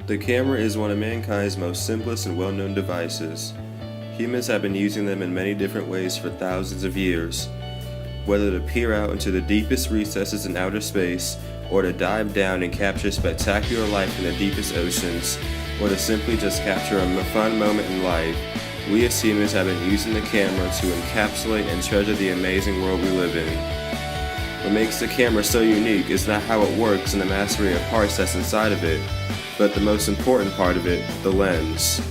The camera is one of mankind's most simplest and well-known devices. Humans have been using them in many different ways for thousands of years. Whether to peer out into the deepest recesses in outer space, or to dive down and capture spectacular life in the deepest oceans, or to simply just capture a fun moment in life, we as humans have been using the camera to encapsulate and treasure the amazing world we live in. What makes the camera so unique is not how it works and the mastery of parts that's inside of it, but the most important part of it, the lens.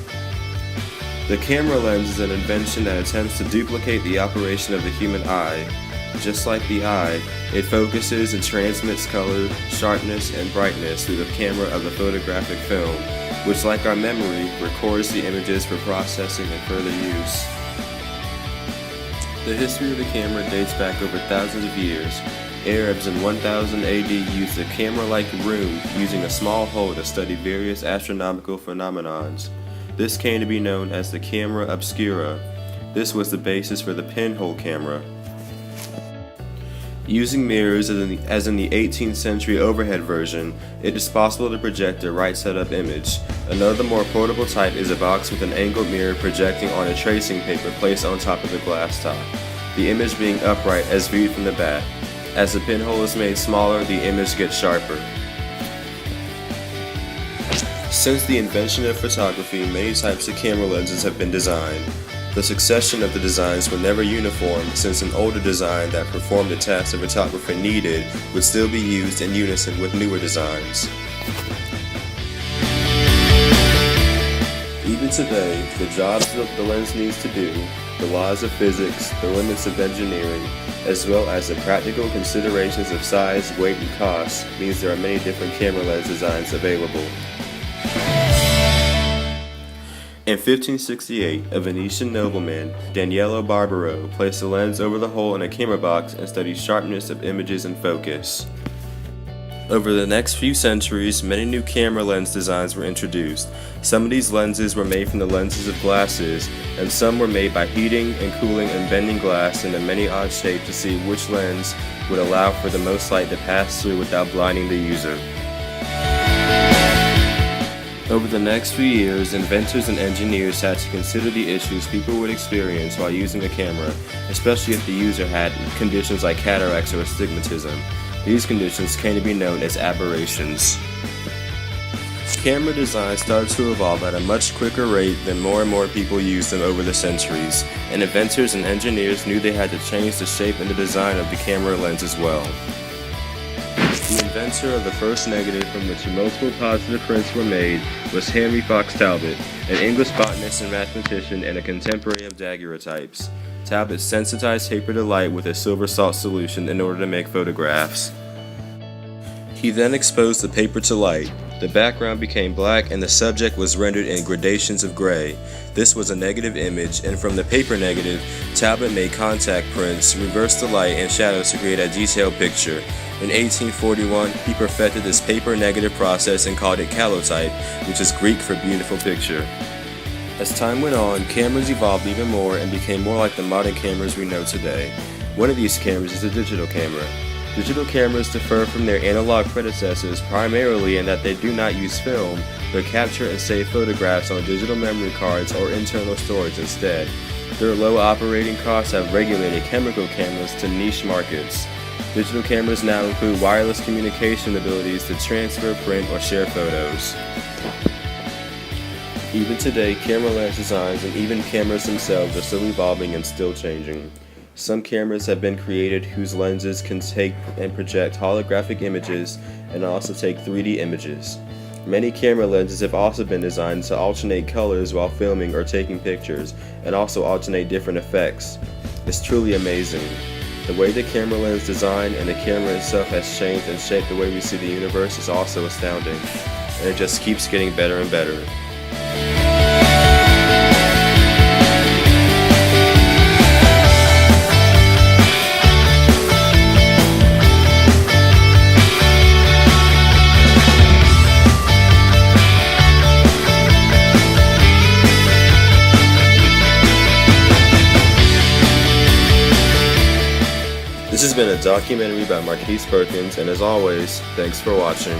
The camera lens is an invention that attempts to duplicate the operation of the human eye. Just like the eye, it focuses and transmits color, sharpness, and brightness through the camera of the photographic film, which, like our memory, records the images for processing and further use. The history of the camera dates back over thousands of years. Arabs in 1000 AD used a camera-like room using a small hole to study various astronomical phenomenons. This came to be known as the camera obscura. This was the basis for the pinhole camera. Using mirrors as in the 18th century overhead version, it is possible to project a right side-up image. Another more portable type is a box with an angled mirror projecting on a tracing paper placed on top of the glass top, the image being upright as viewed from the back. As the pinhole is made smaller, the image gets sharper. Since the invention of photography, many types of camera lenses have been designed. The succession of the designs were never uniform, since an older design that performed the task the photographer needed would still be used in unison with newer designs. Even today, the jobs that the lens needs to do, the laws of physics, the limits of engineering, as well as the practical considerations of size, weight, and cost, means there are many different camera lens designs available. In 1568, a Venetian nobleman, Daniele Barbaro, placed a lens over the hole in a camera box and studied sharpness of images and focus. Over the next few centuries, many new camera lens designs were introduced. Some of these lenses were made from the lenses of glasses, and some were made by heating and cooling and bending glass into many odd shapes to see which lens would allow for the most light to pass through without blinding the user. Over the next few years, inventors and engineers had to consider the issues people would experience while using a camera, especially if the user had conditions like cataracts or astigmatism. These conditions came to be known as aberrations. Camera design started to evolve at a much quicker rate than more and more people used them over the centuries, and inventors and engineers knew they had to change the shape and the design of the camera lens as well. The inventor of the first negative from which multiple positive prints were made was Henry Fox Talbot, an English botanist and mathematician and a contemporary of daguerreotypes. Talbot sensitized paper to light with a silver salt solution in order to make photographs. He then exposed the paper to light. The background became black and the subject was rendered in gradations of gray. This was a negative image, and from the paper negative, Talbot made contact prints, reversed the light and shadows to create a detailed picture. In 1841, he perfected this paper negative process and called it calotype, which is Greek for beautiful picture. As time went on, cameras evolved even more and became more like the modern cameras we know today. One of these cameras is a digital camera. Digital cameras differ from their analog predecessors primarily in that they do not use film, but capture and save photographs on digital memory cards or internal storage instead. Their low operating costs have regulated chemical cameras to niche markets. Digital cameras now include wireless communication abilities to transfer, print, or share photos. Even today, camera lens designs and even cameras themselves are still evolving and still changing. Some cameras have been created whose lenses can take and project holographic images and also take 3D images. Many camera lenses have also been designed to alternate colors while filming or taking pictures, and also alternate different effects. It's truly amazing. The way the camera lens design and the camera itself has changed and shaped the way we see the universe is also astounding, and it just keeps getting better and better. This has been a documentary by Marquise, and as always, thanks for watching.